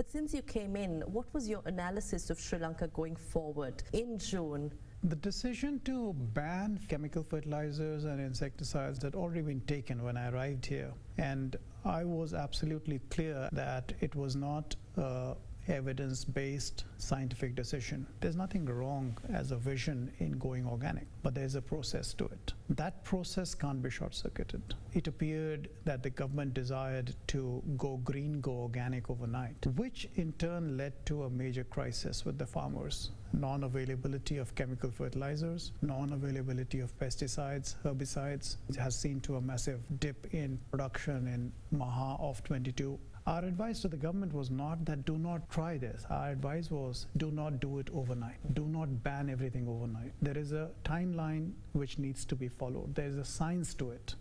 But since you came in, what was your analysis of Sri Lanka going forward in June? The decision to ban chemical fertilizers and insecticides had already been taken when I arrived here, and I was absolutely clear that it was not a evidence-based scientific decision. There's nothing wrong as a vision in going organic, but there's a process to it. That process can't be short-circuited. It appeared that the government desired to go green, go organic overnight, which in turn led to a major crisis with the farmers. Non-availability of chemical fertilizers, non-availability of pesticides, herbicides. It has seen to a massive dip in production in Maha of 22. Our advice to the government was not that do not try this. Our advice was do not do it overnight. Do not ban everything overnight. There is a timeline which needs to be followed. There is a science to it.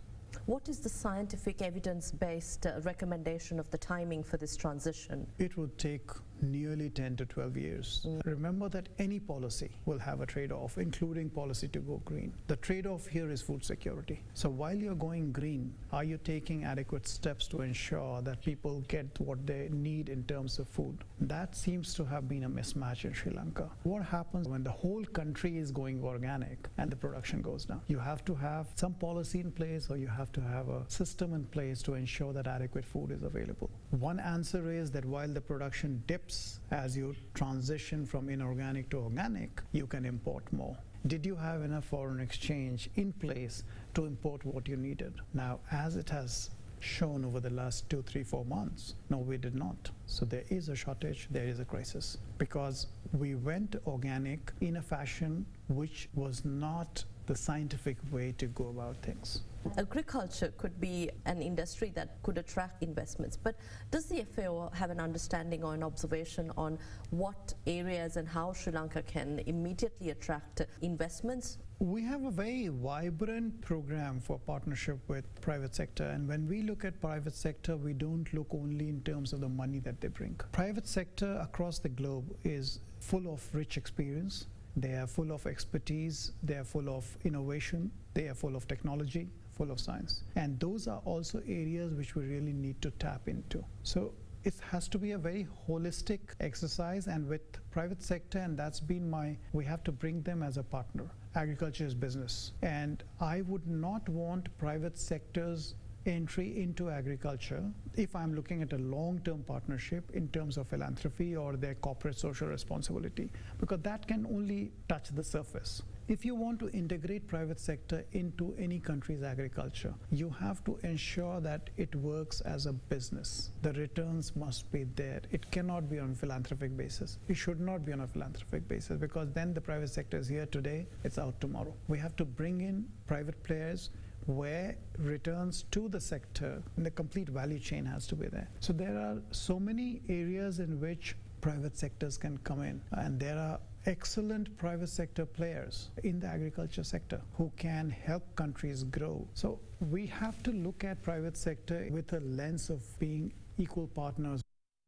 What is the scientific evidence-based recommendation of the timing for this transition? It would take nearly 10 to 12 years. Remember that any policy will have a trade-off, including policy to go green. The trade-off here is food security. So while you're going green, are you taking adequate steps to ensure that people get what they need in terms of food? That seems to have been a mismatch in Sri Lanka. What happens when the whole country is going organic and the production goes down? You have to have some policy in place, or you have to have a system in place to ensure that adequate food is available. One answer is that while the production dips as you transition from inorganic to organic, you can import more. Did you have enough foreign exchange in place to import what you needed? Now, as it has shown over the last 2, 3, 4 months, no, we did not. So there is a shortage, there is a crisis, because we went organic in a fashion which was not the scientific way to go about things. Agriculture could be an industry that could attract investments, but does the FAO have an understanding or an observation on what areas and how Sri Lanka can immediately attract investments? We have a very vibrant program for partnership with private sector, and when we look at private sector, we don't look only in terms of the money that they bring. Private sector across the globe is full of rich experience. They are full of expertise, they are full of innovation, they are full of technology, full of science. And those are also areas which we really need to tap into. So it has to be a very holistic exercise, and with private sector, and that's been we have to bring them as a partner. Agriculture is business, and I would not want private sector's entry into agriculture if I'm looking at a long-term partnership in terms of philanthropy or their corporate social responsibility, because that can only touch the surface. If you want to integrate private sector into any country's agriculture, you have to ensure that it works as a business. The returns must be there. It cannot be on a philanthropic basis. It should not be on a philanthropic basis, because then the private sector is here today, it's out tomorrow. We have to bring in private players where returns to the sector and the complete value chain has to be there. So there are so many areas in which private sectors can come in, and there are excellent private sector players in the agriculture sector who can help countries grow. So we have to look at private sector with a lens of being equal partners.